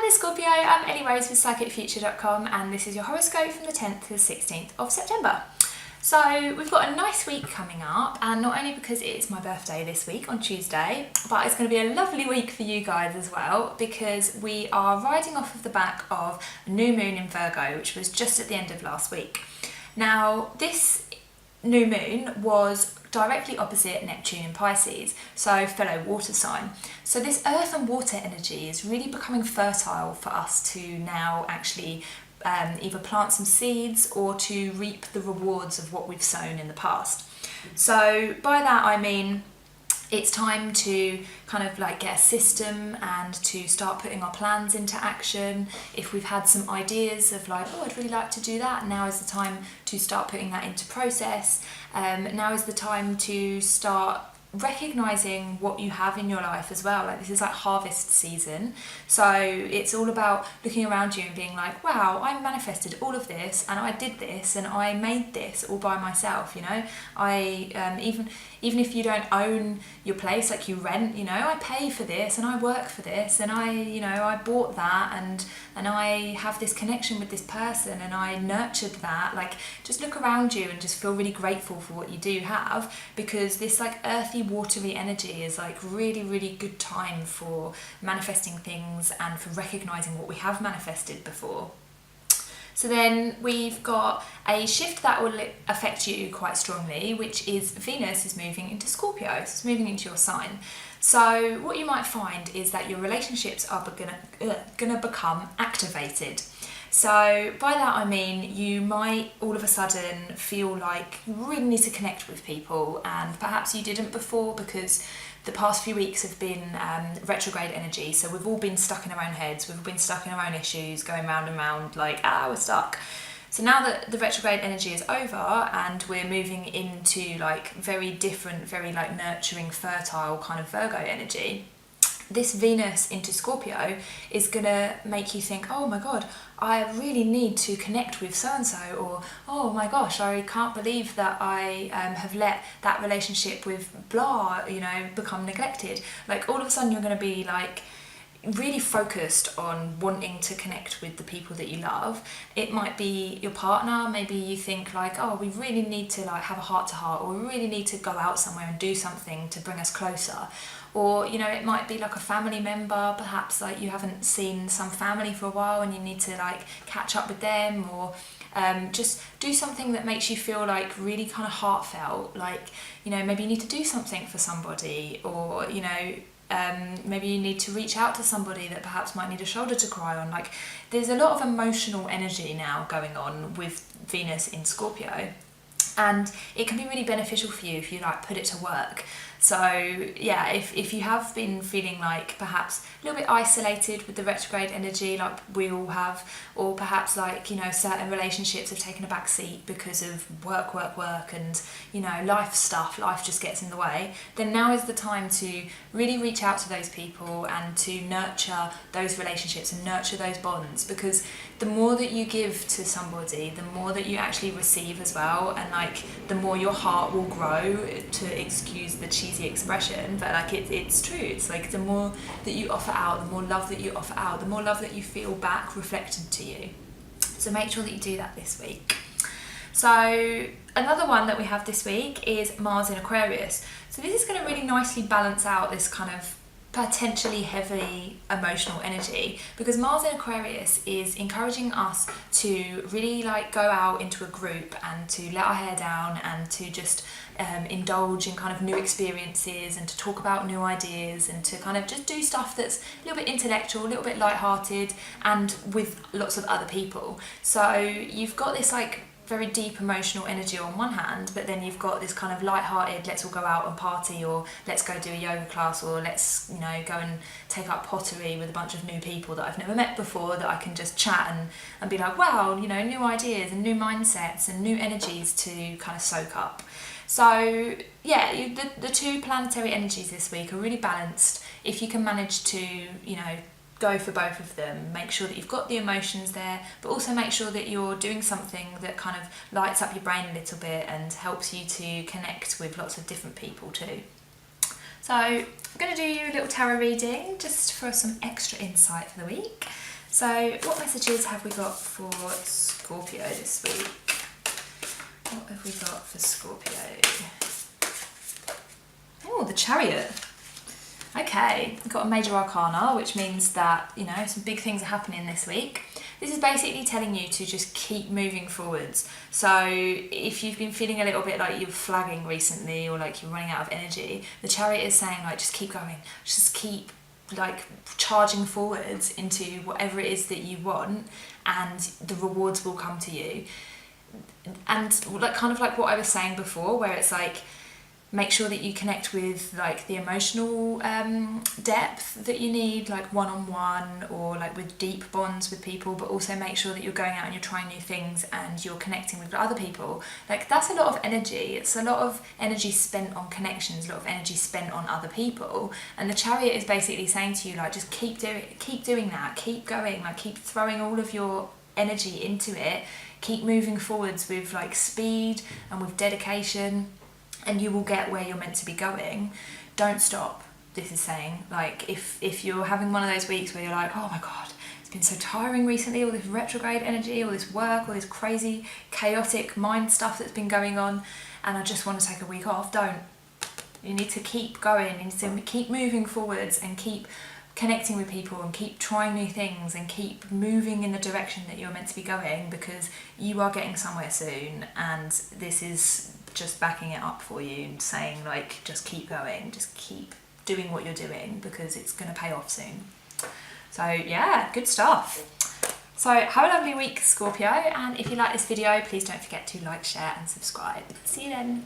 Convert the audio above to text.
Hi there Scorpio, I'm Ellie with psychicfuture.com and this is your horoscope from the 10th to the 16th of September. So we've got a nice week coming up, and not only because it's my birthday this week on Tuesday, but it's going to be a lovely week for you guys as well, because we are riding off of the back of a new moon in Virgo, which was just at the end of last week. Now this new moon was directly opposite Neptune in Pisces, so fellow water sign. So this earth and water energy is really becoming fertile for us to now actually either plant some seeds or to reap the rewards of what we've sown in the past. So by that I mean it's time to kind of like get a system and to start putting our plans into action. If we've had some ideas of like, oh, I'd really like to do that, now is the time to start putting that into process. Now is the time to start recognizing what you have in your life as well. Like, this is like harvest season, so it's all about looking around you and being like, wow, I manifested all of this and I did this and I made this all by myself, you know. I even if you don't own your place, like you rent, you know, I pay for this and I work for this and I bought that and I have this connection with this person and I nurtured that. Like, just look around you and just feel really grateful for what you do have, because this like earthy watery energy is like really good time for manifesting things and for recognizing what we have manifested before. So then we've got a shift that will affect you quite strongly, which is Venus is moving into Scorpio, so it's moving into your sign. So what you might find is that your relationships are gonna become activated. So by that I mean you might all of a sudden feel like you really need to connect with people, and perhaps you didn't before because the past few weeks have been retrograde energy, so we've all been stuck in our own heads, we've been stuck in our own issues, going round and round like, we're stuck. So now that the retrograde energy is over and we're moving into like very different, very like nurturing, fertile kind of Virgo energy, this Venus into Scorpio is gonna make you think, oh my god, I really need to connect with so-and-so, or oh my gosh, I can't believe that I have let that relationship with blah, you know, become neglected. Like, all of a sudden you're gonna be like really focused on wanting to connect with the people that you love. It might be your partner, maybe you think like, oh, we really need to like have a heart to heart, or we really need to go out somewhere and do something to bring us closer. Or, you know, it might be like a family member, perhaps like you haven't seen some family for a while and you need to like catch up with them, or just do something that makes you feel like really kind of heartfelt. Like, you know, maybe you need to do something for somebody, or, you know, maybe you need to reach out to somebody that perhaps might need a shoulder to cry on. Like, there's a lot of emotional energy now going on with Venus in Scorpio, and it can be really beneficial for you if you like put it to work. So yeah, if you have been feeling like perhaps a little bit isolated with the retrograde energy, like we all have, or perhaps like, you know, certain relationships have taken a back seat because of work and, you know, life just gets in the way, then now is the time to really reach out to those people and to nurture those relationships and nurture those bonds, because the more that you give to somebody, the more that you actually receive as well, and like the more your heart will grow, to excuse the cheesy expression, but like it's true. It's like the more that you offer out, the more love that you offer out, the more love that you feel back reflected to you. So make sure that you do that this week. So another one that we have this week is Mars in Aquarius. So this is going to really nicely balance out this kind of potentially heavy emotional energy, because Mars in Aquarius is encouraging us to really like go out into a group and to let our hair down and to just indulge in kind of new experiences and to talk about new ideas and to kind of just do stuff that's a little bit intellectual, a little bit lighthearted, and with lots of other people. So you've got this like very deep emotional energy on one hand, but then you've got this kind of light-hearted, let's all go out and party, or let's go do a yoga class, or let's, you know, go and take up pottery with a bunch of new people that I've never met before, that I can just chat and be like, wow, you know, new ideas and new mindsets and new energies to kind of soak up. So yeah, the two planetary energies this week are really balanced. If you can manage to, you know, go for both of them, make sure that you've got the emotions there, but also make sure that you're doing something that kind of lights up your brain a little bit and helps you to connect with lots of different people too. So I'm going to do you a little tarot reading just for some extra insight for the week. So what messages have we got for Scorpio this week? What have we got for Scorpio? Oh, the Chariot. Okay, we've got a major arcana, which means that, you know, some big things are happening this week. This is basically telling you to just keep moving forwards. So if you've been feeling a little bit like you're flagging recently or like you're running out of energy, the Chariot is saying like, just keep going, just keep like charging forwards into whatever it is that you want, and the rewards will come to you. And like kind of like what I was saying before, where it's like, make sure that you connect with like the emotional depth that you need, like one-on-one or like with deep bonds with people, but also make sure that you're going out and you're trying new things and you're connecting with other people. Like that's a lot of energy. It's a lot of energy spent on connections, a lot of energy spent on other people. And the Chariot is basically saying to you, like, just keep doing that, keep going, like keep throwing all of your energy into it, keep moving forwards with like speed and with dedication, and you will get where you're meant to be going. Don't stop, this is saying. Like, if you're having one of those weeks where you're like, oh my God, it's been so tiring recently, all this retrograde energy, all this work, all this crazy, chaotic mind stuff that's been going on, and I just want to take a week off, don't. You need to keep going, you need to keep moving forwards and keep connecting with people and keep trying new things and keep moving in the direction that you're meant to be going, because you are getting somewhere soon, and this is just backing it up for you and saying like, just keep going, just keep doing what you're doing, because it's going to pay off soon. So yeah, good stuff. So have a lovely week, Scorpio, and if you like this video, please don't forget to like, share and subscribe. See you then.